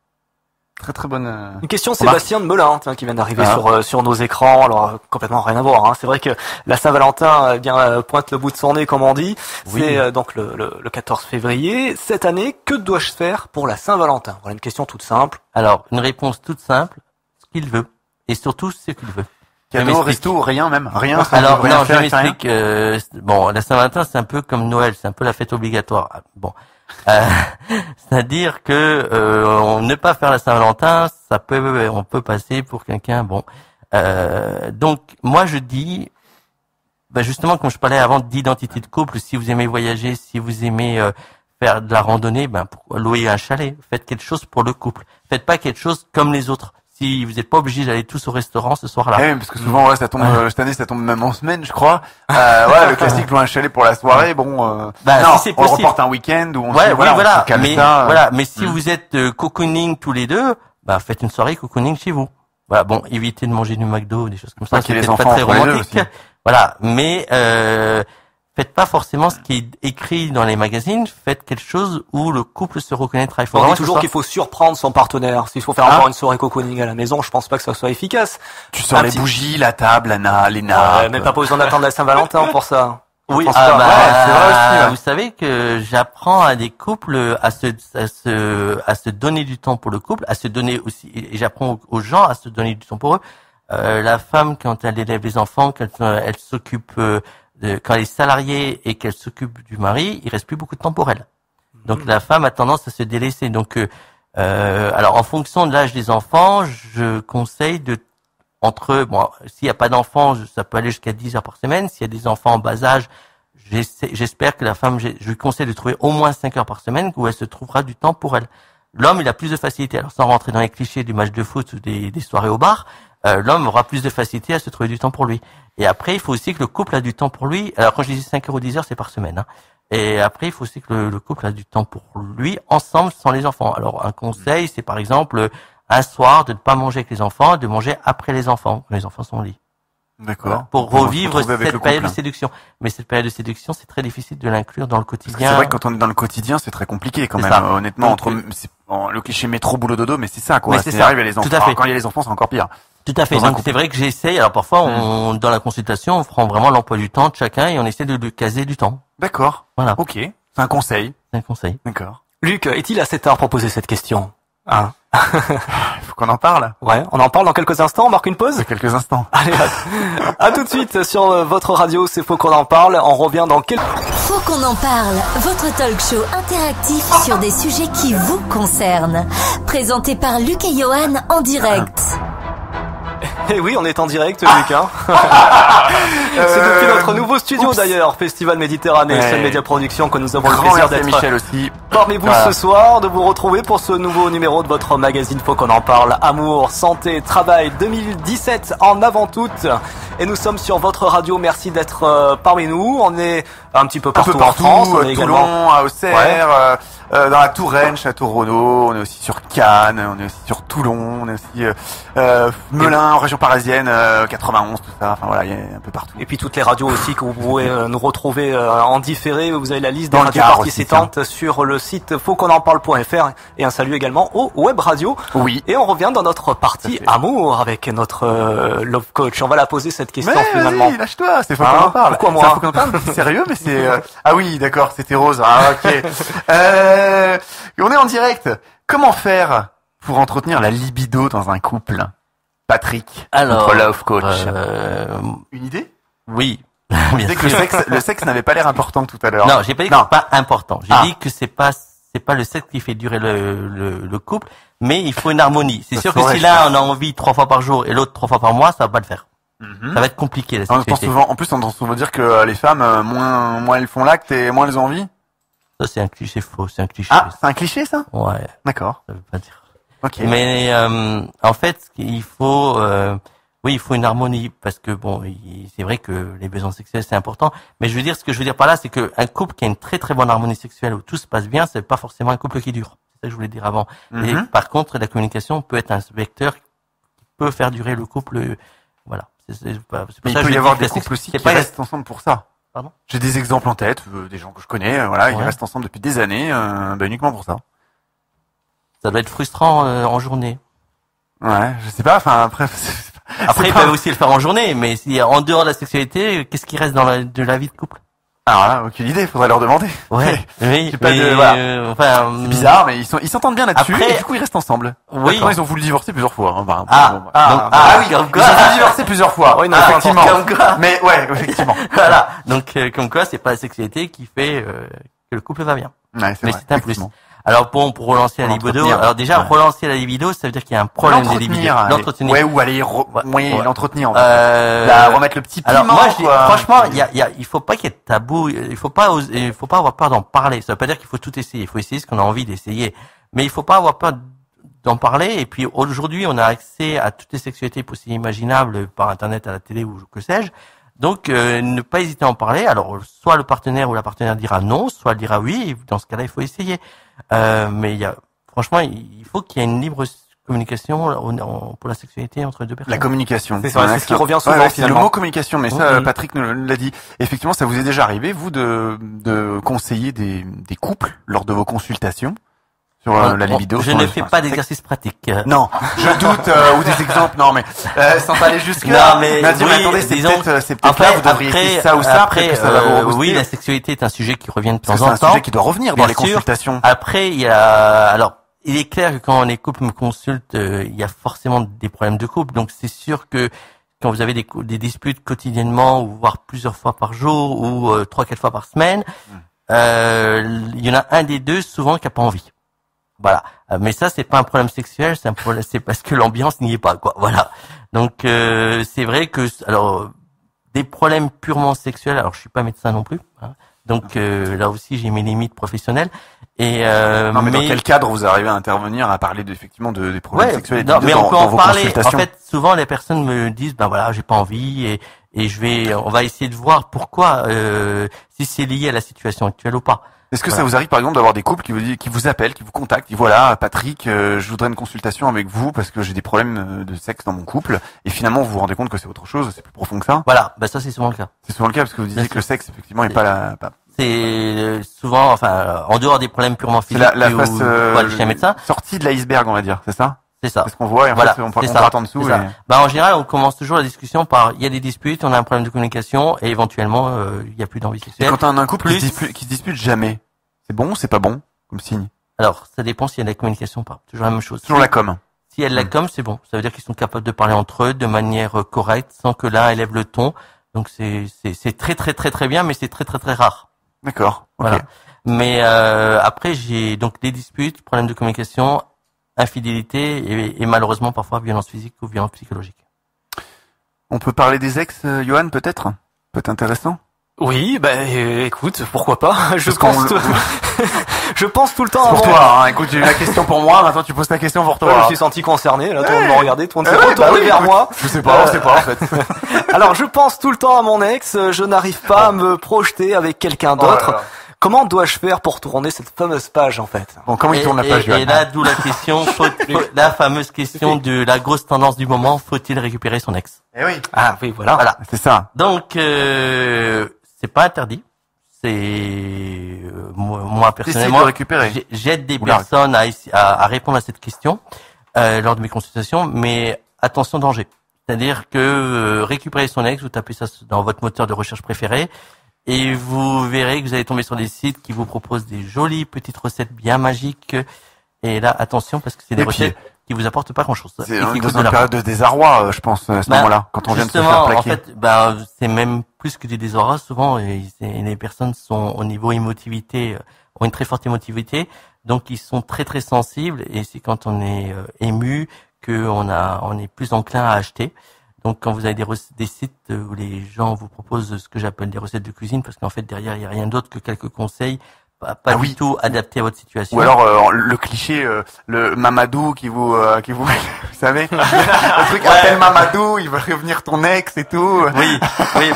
Très très bonne. Une question de Sébastien de Melun qui vient d'arriver sur nos écrans. Alors complètement rien à voir. Hein. C'est vrai que la Saint-Valentin pointe le bout de son nez, comme on dit. Oui. C'est donc le 14 février cette année. Que dois-je faire pour la Saint-Valentin? Voilà une question toute simple. Alors une réponse toute simple. Ce qu'il veut et surtout ce qu'il veut. Cadeau, resto, rien même, rien. Alors non, je m'explique. Bon, la Saint-Valentin c'est un peu comme Noël, c'est un peu la fête obligatoire. Bon. C'est-à-dire que ne pas faire la Saint-Valentin, on peut passer pour quelqu'un bon. Donc moi je dis, justement comme je parlais avant d'identité de couple, si vous aimez voyager, si vous aimez faire de la randonnée, louez un chalet, faites quelque chose pour le couple. Faites pas quelque chose comme les autres. Si vous n'êtes pas obligé d'aller tous au restaurant ce soir-là. Oui, parce que souvent, ça tombe, cette année, ça tombe même en semaine, je crois. Le classique, louer un chalet pour la soirée, bon, non, si on le reporte un week-end ou on mais si vous êtes cocooning tous les deux, faites une soirée cocooning chez vous. Voilà, bon, évitez de manger du McDo, des choses comme ça. C'est peut-être pas très romantique. Voilà, mais, faites pas forcément ce qui est écrit dans les magazines, faites quelque chose où le couple se reconnaîtra. Il faut on dit toujours qu'il faut surprendre son partenaire. S'il faut faire encore une soirée cocooning à la maison, je pense pas que ça soit efficace. Tu sors les bougies, la table, les nappes. Même pas besoin d'attendre la Saint-Valentin pour ça. Oui, c'est vrai aussi. Vous savez que j'apprends à des couples à se donner du temps pour le couple, à se donner aussi, et j'apprends aux gens à se donner du temps pour eux. La femme, quand elle élève les enfants, quand elle s'occupe quand elle est salariée et qu'elle s'occupe du mari, il reste plus beaucoup de temps pour elle. Donc la femme a tendance à se délaisser. Donc alors en fonction de l'âge des enfants, je conseille s'il n'y a pas d'enfants, ça peut aller jusqu'à 10 heures par semaine. S'il y a des enfants en bas âge, j'espère que la femme, je lui conseille de trouver au moins 5 heures par semaine où elle se trouvera du temps pour elle. L'homme, il a plus de facilité. Alors sans rentrer dans les clichés du match de foot ou des soirées au bar, l'homme aura plus de facilité à se trouver du temps pour lui. Et après, il faut aussi que le couple a du temps pour lui. Alors, quand je dis 5 heures ou 10 heures, c'est par semaine. Hein. Et après, il faut aussi que le couple a du temps pour lui, ensemble, sans les enfants. Alors, un conseil, c'est par exemple, un soir, de ne pas manger avec les enfants, de manger après les enfants, quand les enfants sont au lit. D'accord. Voilà, pour revivre cette période de séduction. Mais cette période de séduction, c'est très difficile de l'inclure dans le quotidien. C'est vrai que quand on est dans le quotidien, c'est très compliqué quand même. Honnêtement, le cliché métro, boulot, dodo, mais c'est ça, quoi. C'est ça. Arrive à les enfants. Quand il y a les enfants, c'est encore pire. Tout à fait. Donc c'est vrai que j'essaye. Alors parfois, dans la consultation, on prend vraiment l'emploi du temps de chacun et on essaie de caser du temps. D'accord. Voilà. Ok. C'est un conseil. C'est un conseil. D'accord. Luc, est-il assez tard pour poser cette question? Hein? Faut qu'on en parle. Ouais, on en parle dans quelques instants, on marque une pause? Dans quelques instants. Allez, à tout de suite sur votre radio, c'est Faut qu'on en parle, on revient dans quelques... Faut qu'on en parle, votre talk show interactif sur des sujets qui vous concernent. Présenté par Luc et Johan en direct. Et oui, on est en direct, Luc. Hein. C'est depuis notre nouveau studio d'ailleurs, Festival Méditerranée, Sun Media Production, que nous avons le plaisir d'être Michel aussi parmi vous ce soir, de vous retrouver pour ce nouveau numéro de votre magazine Faut qu'on en parle. Amour, santé, travail 2017 en avant-toute. Et nous sommes sur votre radio, merci d'être parmi nous. On est un petit peu partout en France. On est Toulon, à Auxerre, dans la Touraine, Château-Renaud, on est aussi sur Cannes, on est aussi sur Toulon, on est aussi Melun, en région parisienne, 91, tout ça, enfin voilà, il y a un peu partout. Et puis toutes les radios aussi que vous pouvez nous retrouver en différé, vous avez la liste des radios participantes sur le site fautquonenparle.fr et un salut également aux web radios. Oui. Et on revient dans notre partie amour avec notre love coach. On va la poser cette question finalement. Vas-y, lâche-toi, c'est Faut qu'on en parle. Pourquoi moi? Faut qu'on en parle. Sérieux, mais c'est ah oui, d'accord, c'était rose. Ah ok. On est en direct. Comment faire pour entretenir la libido dans un couple? Patrick, notre love coach. Une idée? Oui. Tu disais que le sexe n'avait pas l'air important tout à l'heure. Non, j'ai pas dit que c'est pas important. J'ai dit que c'est pas le sexe qui fait durer le couple, mais il faut une harmonie. C'est sûr que si l'un on a envie 3 fois par jour et l'autre 3 fois par mois, ça va pas le faire. Ça va être compliqué la sexualité. En plus, on entend souvent dire que les femmes, moins elles font l'acte et moins elles ont envie. Ça, c'est un cliché faux, c'est un cliché. Ah, c'est un cliché, ça? Ouais. D'accord. Ça veut pas dire. Ok. Mais, en fait, il faut une harmonie, parce que bon, c'est vrai que les besoins sexuels, c'est important. Mais ce que je veux dire par là, c'est que un couple qui a une très très bonne harmonie sexuelle, où tout se passe bien, c'est pas forcément un couple qui dure. C'est ça que je voulais dire avant. Et par contre, la communication peut être un vecteur qui peut faire durer le couple, voilà. Mais il peut y avoir des couples aussi qui restent ensemble pour ça. Pardon? J'ai des exemples en tête, des gens que je connais, voilà, ils restent ensemble depuis des années, uniquement pour ça. Ça doit être frustrant en journée. Ouais, je sais pas, enfin après... Après, ils peuvent aussi le faire en journée, mais si en dehors de la sexualité, qu'est-ce qui reste de la vie de couple? Alors là, aucune idée, faudrait leur demander. Ouais, oui, pas c'est bizarre, mais ils s'entendent bien là-dessus, et du coup ils restent ensemble. Oui. Maintenant, ils ont voulu divorcer plusieurs fois. Hein, oui, comme quoi. Ils ont voulu divorcer plusieurs fois. Oui, non, effectivement. Comme quoi. Mais ouais, effectivement. Voilà. Donc, comme quoi, c'est pas la sexualité qui fait que le couple va bien. Ouais, mais c'est un plus. Alors bon, pour relancer la libido, relancer la libido, ça veut dire qu'il y a un problème de libido. L'entretenir. Ouais, ou aller l'entretenir. Remettre le petit piment. Alors moi, franchement, il faut pas qu'il y ait de tabou, il faut pas avoir peur d'en parler. Ça veut pas dire qu'il faut tout essayer. Il faut essayer ce qu'on a envie d'essayer. Mais il faut pas avoir peur d'en parler. Et puis aujourd'hui, on a accès à toutes les sexualités possibles et imaginables par Internet, à la télé ou que sais-je. Donc, ne pas hésiter à en parler. Alors, soit le partenaire ou la partenaire dira non, soit elle dira oui. Et dans ce cas-là, il faut essayer. Mais franchement, il faut qu'il y ait une libre communication pour la sexualité entre deux personnes. La communication. C'est ça, c'est ce qui revient souvent. C'est le mot communication, mais ça, Patrick nous l'a dit. Effectivement, ça vous est déjà arrivé, vous, de conseiller des couples lors de vos consultations sur la libido? Je ne fais pas d'exercice pratique. Non, je doute, ou des exemples, non, mais sans aller jusque-là. Non, mais attendez, c'est peut-être là, vous devriez essayer ça ou ça, après, ça va vous rebooster. Oui, la sexualité est un sujet qui revient de temps en temps. C'est un sujet qui doit revenir dans les consultations. Après, il est clair que quand les couples me consultent, il y a forcément des problèmes de couple. Donc c'est sûr que quand vous avez des disputes quotidiennement, ou voire plusieurs fois par jour, ou 3-4 fois par semaine, il y en a un des deux souvent qui a pas envie. Voilà. Mais ça, c'est pas un problème sexuel, c'est parce que l'ambiance n'y est pas, quoi. Voilà. Donc, c'est vrai que, des problèmes purement sexuels, alors je suis pas médecin non plus, hein. Donc, là aussi, j'ai mes limites professionnelles. Et, non, mais dans quel cadre vous arrivez à intervenir, à parler effectivement des problèmes sexuels? Non, mais on peut en parler. En fait, souvent, les personnes me disent, ben voilà, j'ai pas envie, et on va essayer de voir pourquoi, si c'est lié à la situation actuelle ou pas. Est-ce que ça vous arrive par exemple d'avoir des couples qui vous appellent, qui vous contactent, qui disent voilà Patrick, je voudrais une consultation avec vous parce que j'ai des problèmes de sexe dans mon couple, et finalement vous vous rendez compte que c'est autre chose, c'est plus profond que ça? Voilà, bah ça c'est souvent le cas. C'est souvent le cas parce que vous disiez que le sexe effectivement n'est pas c'est souvent, enfin, en dehors des problèmes purement physiques, la face chez un médecin, sortie de l'iceberg, on va dire, c'est ça? C'est ça. C'est ce qu'on voit, et en fait, on gratte en dessous. Bah, en général, on commence toujours la discussion par, il y a des disputes, on a un problème de communication, et éventuellement, il y a plus d'envie sexuelle. Et quand on a un couple qui se dispute jamais, c'est bon ou c'est pas bon, comme signe? Alors, ça dépend s'il y a de la communication ou pas. Toujours la même chose. Toujours la com. Si elle la com, c'est bon. Ça veut dire qu'ils sont capables de parler entre eux de manière correcte, sans que l'un élève le ton. Donc c'est très très très très bien, mais c'est très très très rare. D'accord. Okay. Voilà. Mais après, j'ai donc des disputes, problèmes de communication, infidélité et malheureusement parfois violence physique ou violence psychologique. On peut parler des ex, Johan, peut-être? Peut-être intéressant? Oui, écoute, pourquoi pas? Je pense tout le temps pour toi, hein. Écoute, j'ai eu la question pour moi, maintenant tu poses ta question pour toi. Ouais, je me suis senti concerné, là, tout le monde m'a regardé, tout le monde s'est retourné vers moi. Je sais pas, en fait. Alors, je pense tout le temps à mon ex, je n'arrive pas à me projeter avec quelqu'un d'autre. Comment dois-je faire pour tourner cette fameuse page, en fait? Bon, comment il tourne la page, Et là, d'où la question, la fameuse question de la grosse tendance du moment, faut-il récupérer son ex? Eh oui. Ah oui, voilà. C'est ça. Donc, c'est pas interdit. C'est moi personnellement, j'aide des personnes à répondre à cette question lors de mes consultations, mais attention danger. C'est-à-dire que récupérer son ex, vous tapez ça dans votre moteur de recherche préféré et vous verrez que vous allez tomber sur des sites qui vous proposent des jolies petites recettes bien magiques. Et là, attention parce que c'est des recettes qui vous apportent pas grand-chose. C'est dans une période de désarroi, je pense, à ce moment-là, quand on vient de se faire plaquer. En fait, c'est même plus que du désarroi. Souvent, les personnes sont au niveau émotivité, ont une très forte émotivité, donc ils sont très très sensibles. Et c'est quand on est ému on est plus enclin à acheter. Donc, quand vous avez des sites où les gens vous proposent ce que j'appelle des recettes de cuisine, parce qu'en fait derrière il y a rien d'autre que quelques conseils. Pas du tout adapté à votre situation. Ou alors le cliché, le Mamadou qui vous vous savez, le truc appelle Mamadou, il va revenir ton ex et tout. Oui,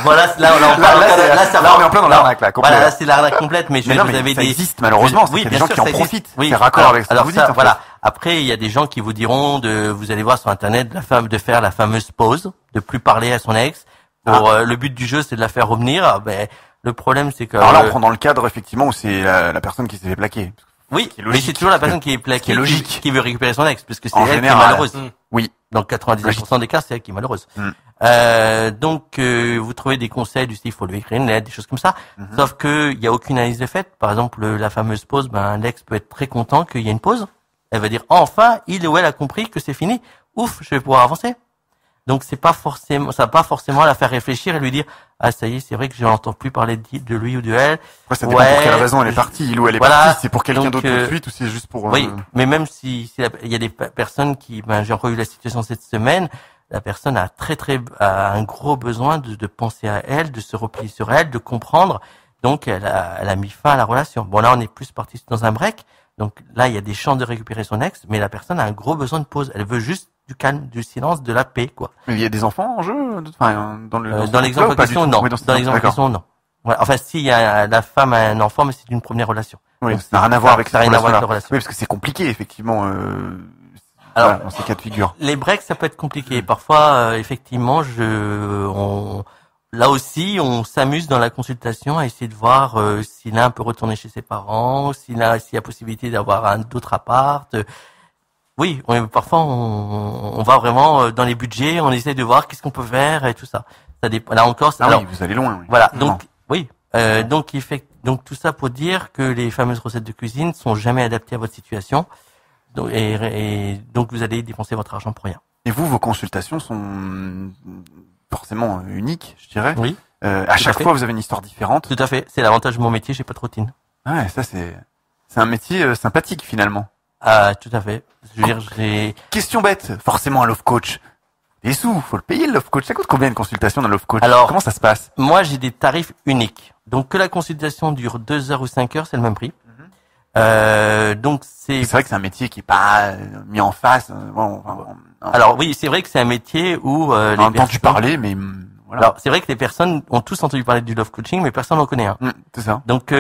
voilà, là on est en plein dans l'arnaque là. Voilà, là c'est l'arnaque complète, mais vous avez ça existe malheureusement, c'est des gens qui en profitent. Oui, c'est raccord avec ce que vous dites. Voilà. Après, il y a des gens qui vous diront vous allez voir sur internet de faire la fameuse pause, de plus parler à son ex. Pour le but du jeu, c'est de la faire revenir. Le problème, c'est que... Alors là, on prend dans le cadre, effectivement, où c'est la personne qui s'est fait plaquer. Oui, mais c'est toujours la personne qui est plaquée, qui veut récupérer son ex, parce que c'est elle qui est malheureuse. Oui. Donc 99% des cas, c'est elle qui est malheureuse. Donc, vous trouvez des conseils du style, il faut lui écrire une lettre, des choses comme ça. Sauf que il y a aucune analyse de fait. Par exemple, la fameuse pause, l'ex peut être très content qu'il y ait une pause. Elle va dire, enfin, il ou elle a compris que c'est fini. Ouf, je vais pouvoir avancer. Donc ça va pas forcément la faire réfléchir et lui dire ça y est, c'est vrai que je n'entends plus parler de lui ou de elle. Ça dépend pour quelle raison elle est partie, il ou elle est partie, c'est pour quelqu'un d'autre tout de suite ou c'est juste pour Oui, mais même si il y a des personnes qui j'ai encore eu la situation cette semaine, la personne a a un gros besoin de penser à elle, de se replier sur elle, de comprendre. Donc elle a mis fin à la relation. Bon là, on est plus parti dans un break. Donc là, il y a des chances de récupérer son ex, mais la personne a un gros besoin de pause. Elle veut juste du calme, du silence, de la paix, quoi. Mais il y a des enfants en jeu, dans l'exemple en question, non. Dans l'exemple en question, non. Ouais, enfin, si, la femme a un enfant, mais c'est d'une première relation. Oui, ça n'a rien à voir avec la relation. Oui, parce que c'est compliqué, effectivement, alors, dans ces cas de figure. Les breaks, ça peut être compliqué. Parfois, effectivement, là aussi, on s'amuse dans la consultation à essayer de voir si l'un peut retourner chez ses parents, s'il y a possibilité d'avoir un d'autre appart. Oui, parfois on va vraiment dans les budgets, on essaie de voir qu'est-ce qu'on peut faire et tout ça. Là encore, oui, vous allez loin. Oui. Voilà, donc oui, donc tout ça pour dire que les fameuses recettes de cuisine sont jamais adaptées à votre situation, donc vous allez dépenser votre argent pour rien. Et vos consultations sont forcément uniques, je dirais. Oui. À chaque fois, vous avez une histoire différente. Tout à fait. C'est l'avantage de mon métier, j'ai pas de routine. Ouais, ça c'est un métier sympathique finalement. Ah, tout à fait. Je veux dire, question bête, forcément un love coach. Des sous, faut le payer le love coach. Ça coûte combien une consultation d'un love coach? Alors, comment ça se passe? Moi, j'ai des tarifs uniques. Donc, que la consultation dure 2 heures ou 5 heures, c'est le même prix. Donc, c'est vrai que c'est un métier qui est pas mis en face. Alors, oui, c'est vrai que c'est un métier où, on a entendu parler, mais voilà. Alors, c'est vrai que les personnes ont tous entendu parler du love coaching, mais personne n'en connaît un. C'est ça. Donc,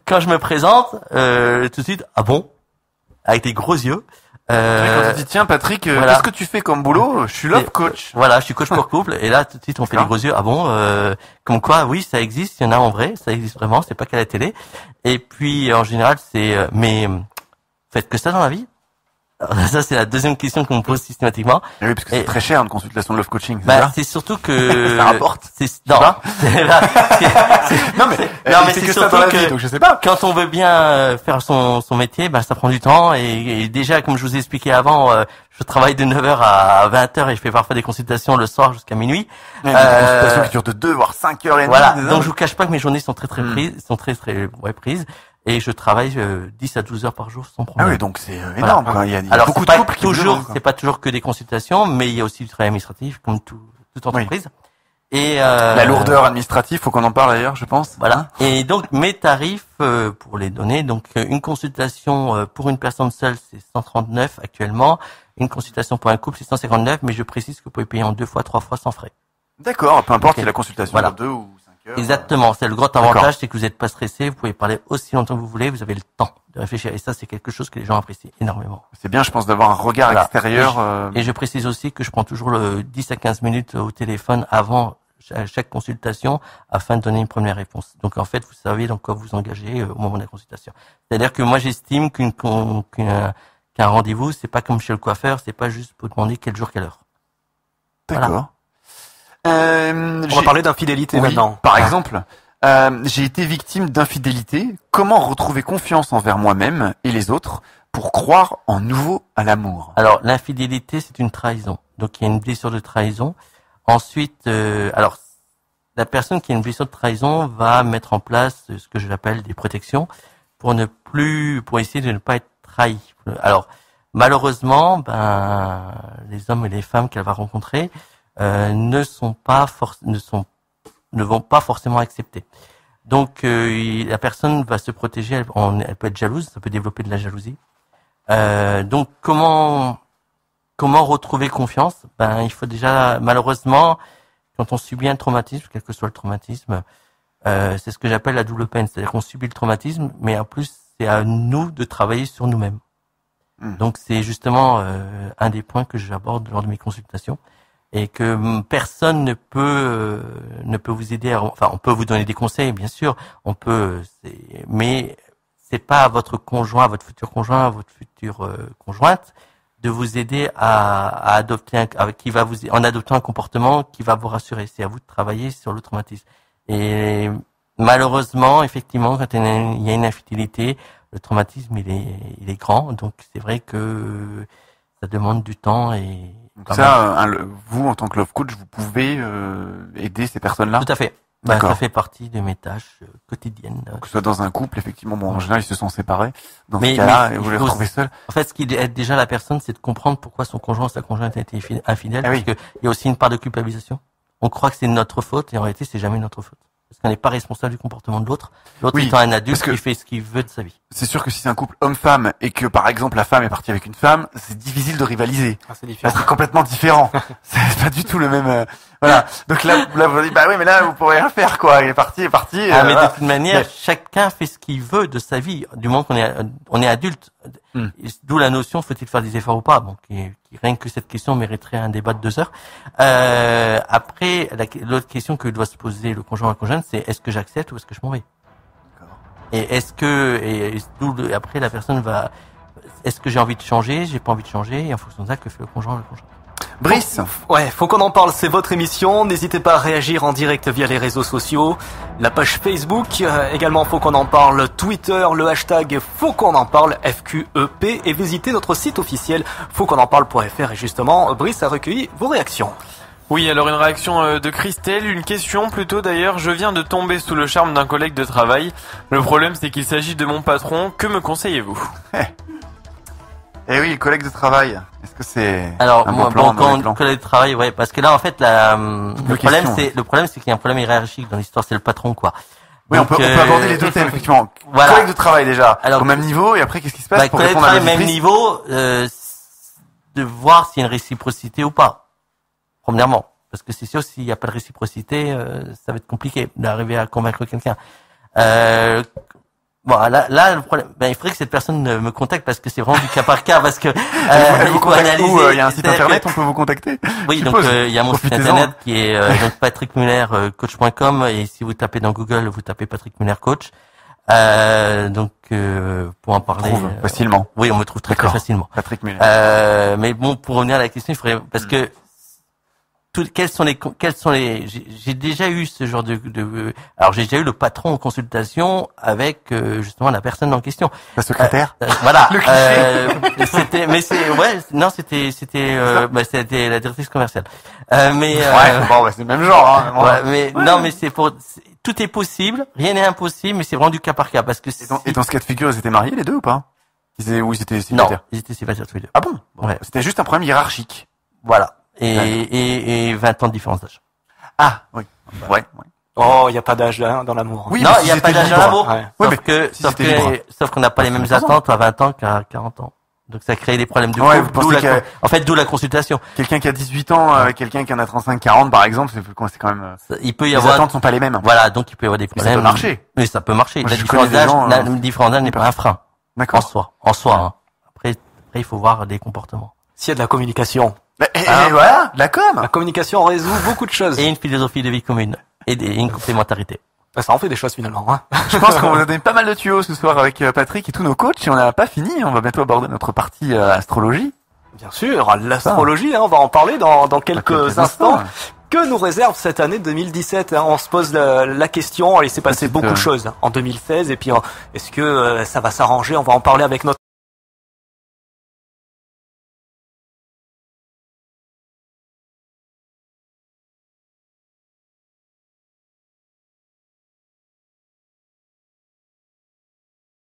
quand je me présente, tout de suite, ah bon? Avec des gros yeux. Quand tu dis, tiens, Patrick, qu'est-ce que tu fais comme boulot? Je suis love coach. Voilà, je suis coach pour couple. Et là, tout de suite, on fait des gros yeux. Ah bon, comme quoi, oui, ça existe. Il y en a en vrai. Ça existe vraiment. C'est pas qu'à la télé. Et puis, en général, mais faites que ça dans la vie. Ça, c'est la deuxième question qu'on me pose systématiquement. Et oui, parce que c'est très cher une consultation de love coaching. C'est surtout que ça rapporte. Non, mais c'est surtout que donc je sais pas. Quand on veut bien faire son métier, ça prend du temps et déjà, comme je vous ai expliqué avant, je travaille de 9h à 20h et je fais parfois des consultations le soir jusqu'à minuit. Des consultations qui durent de 2 voire 5h30. Voilà. Donc je vous cache pas que mes journées sont très prises. Et je travaille 10 à 12 heures par jour sans problème. Ah oui, donc c'est énorme. Voilà. Il y a beaucoup de couples c'est pas toujours que des consultations, mais il y a aussi du travail administratif, comme toute entreprise. Oui. Et la lourdeur administrative, faut qu'on en parle d'ailleurs, je pense. Voilà. Et donc mes tarifs pour les donner, donc une consultation pour une personne seule, c'est 139 actuellement. Une consultation pour un couple, c'est 159, mais je précise que vous pouvez payer en 2 fois, 3 fois sans frais. D'accord, peu importe si la consultation dure 2 ou 5 heures. Exactement, c'est le grand avantage, c'est que vous n'êtes pas stressé, vous pouvez parler aussi longtemps que vous voulez, vous avez le temps de réfléchir. Et ça, c'est quelque chose que les gens apprécient énormément. C'est bien, je pense, d'avoir un regard extérieur. Et je précise aussi que je prends toujours le 10 à 15 minutes au téléphone avant chaque consultation afin de donner une première réponse. Donc en fait, vous savez dans quoi vous engagez au moment de la consultation. C'est-à-dire que moi, j'estime qu'un rendez-vous, c'est pas comme chez le coiffeur, c'est pas juste pour demander quel jour, quelle heure. D'accord. Voilà. On va parler d'infidélité maintenant. Par exemple, j'ai été victime d'infidélité. Comment retrouver confiance envers moi-même et les autres pour croire en nouveau à l'amour? Alors, l'infidélité, c'est une trahison. Donc, il y a une blessure de trahison. Ensuite, la personne qui a une blessure de trahison va mettre en place ce que je l'appelle des protections pour essayer de ne pas être trahi. Alors, malheureusement, les hommes et les femmes qu'elle va rencontrer ne vont pas forcément accepter. Donc la personne va se protéger, elle peut être jalouse, ça peut développer de la jalousie. Donc comment retrouver confiance? Il faut déjà, malheureusement, quand on subit un traumatisme, quel que soit le traumatisme, c'est ce que j'appelle la double peine, c'est-à-dire qu'on subit le traumatisme, mais en plus c'est à nous de travailler sur nous-mêmes. Donc c'est justement un des points que j'aborde lors de mes consultations. Et que personne ne peut vous aider. Enfin, on peut vous donner des conseils, bien sûr. Mais c'est pas à votre conjoint, à votre futur conjoint, à votre future conjointe de vous aider à adopter en adoptant un comportement qui va vous rassurer. C'est à vous de travailler sur le traumatisme. Et malheureusement, effectivement, quand il y a une infidélité, le traumatisme il est grand. Donc c'est vrai que ça demande du temps et donc ça, vous, en tant que love coach, vous pouvez aider ces personnes-là? Tout à fait. Ça fait partie de mes tâches quotidiennes. Que ce soit dans un couple, effectivement, en général, ils se sont séparés. Dans ce cas-là, vous les retrouvez seuls. En fait, ce qui aide déjà la personne, c'est de comprendre pourquoi son conjoint ou sa conjointe a été infidèle, parce qu'il y a aussi une part de culpabilisation. On croit que c'est notre faute, et en réalité, c'est jamais notre faute. Parce qu'on n'est pas responsable du comportement de l'autre. L'autre étant un adulte qui fait ce qu'il veut de sa vie. C'est sûr que si c'est un couple homme-femme et que, par exemple, la femme est partie avec une femme, c'est difficile de rivaliser. C'est différent. C'est complètement différent. C'est pas du tout le même, voilà. Donc là, vous dites, oui, mais là, vous pourrez rien faire, quoi. Il est parti. Mais de toute manière, chacun fait ce qu'il veut de sa vie, du moment qu'on est adulte. D'où la notion, faut-il faire des efforts ou pas? Bon, rien que cette question mériterait un débat de 2 heures. Après, l'autre question que doit se poser le conjoint ou la conjointe, c'est est-ce que j'accepte ou est-ce que je m'en vais? Et après la personne est-ce que j'ai envie de changer, j'ai pas envie de changer, et en fonction de ça, que fait le conjoint ou la conjointe? Brice. Faut qu'on en parle, c'est votre émission. N'hésitez pas à réagir en direct via les réseaux sociaux, la page Facebook, également faut qu'on en parle, Twitter, le hashtag faut qu'on en parle, FQEP, et visitez notre site officiel fautquonenparle.fr. Et justement, Brice a recueilli vos réactions. Oui, alors une réaction de Christelle, une question plutôt d'ailleurs. Je viens de tomber sous le charme d'un collègue de travail. Le problème, c'est qu'il s'agit de mon patron. Que me conseillez-vous? Eh oui, collègue de travail. Est-ce que c'est un bon plan, collègue de travail, parce que là, en fait, le problème, c'est qu'il y a un problème hiérarchique dans l'histoire, c'est le patron, quoi. Oui, donc, on peut aborder les deux thèmes, effectivement. Voilà. Collègue de travail, déjà. Alors, au même niveau, et après, qu'est-ce qui se passe pour répondre à la même niveau, de voir s'il y a une réciprocité ou pas. Premièrement. Parce que c'est sûr, s'il n'y a pas de réciprocité, ça va être compliqué d'arriver à convaincre quelqu'un. Là, le problème, il faudrait que cette personne me contacte parce que c'est vraiment du cas par cas, parce que il faut analyser. Il y a un site internet, on peut vous contacter. Oui, donc il y a mon site internet qui est donc patrickmullercoach.com, et si vous tapez dans Google, vous tapez Patrick Muller Coach. Donc pour en parler facilement. Oui, on me trouve très facilement. Patrick Muller. Mais bon, pour revenir à la question, il faudrait parce que quels sont les j'ai déjà eu ce genre alors j'ai déjà eu le patron en consultation avec justement la personne en question, la secrétaire. Voilà. C'était c'était la directrice commerciale. Mais c'est le même genre hein. Ouais, mais non, mais tout est possible, rien n'est impossible, mais c'est vraiment du cas par cas parce que et dans ce cas de figure, ils étaient mariés les deux ou pas? Ils étaient célibataires. Non, ils étaient célibataires tous les deux. Ah bon? Ouais. C'était juste un problème hiérarchique. Voilà. Et 20 ans de différence d'âge. Ah, oui. Ouais. Oh, il n'y a pas d'âge dans l'amour. Oui, non, il n'y a pas d'âge dans l'amour. Ouais. Sauf qu'on n'a pas les mêmes attentes à 20 ans qu'à 40 ans. Donc ça crée des problèmes de couple. D'où la consultation. Quelqu'un qui a 18 ans avec quelqu'un qui en a 35-40 par exemple, c'est quand même il peut y avoir les attentes sont pas les mêmes. Voilà, donc il peut y avoir des problèmes. Ça peut marcher. Mais ça peut marcher. La différence d'âge n'est pas un frein. D'accord. En soi hein. Après il faut voir des comportements. S'il y a de la communication. Voilà, la com. La communication résout beaucoup de choses. Et une philosophie de vie commune. Et une complémentarité. Ça en fait des choses finalement. Hein. Je pense qu'on va donner pas mal de tuyaux ce soir avec Patrick et tous nos coachs. Et on n'a pas fini. On va bientôt aborder notre partie astrologie. Bien sûr, l'astrologie, on va en parler dans quelques instants. Que nous réserve cette année 2017 On se pose la question. Il s'est passé beaucoup de choses en 2016. Et puis, est-ce que ça va s'arranger? On va en parler avec notre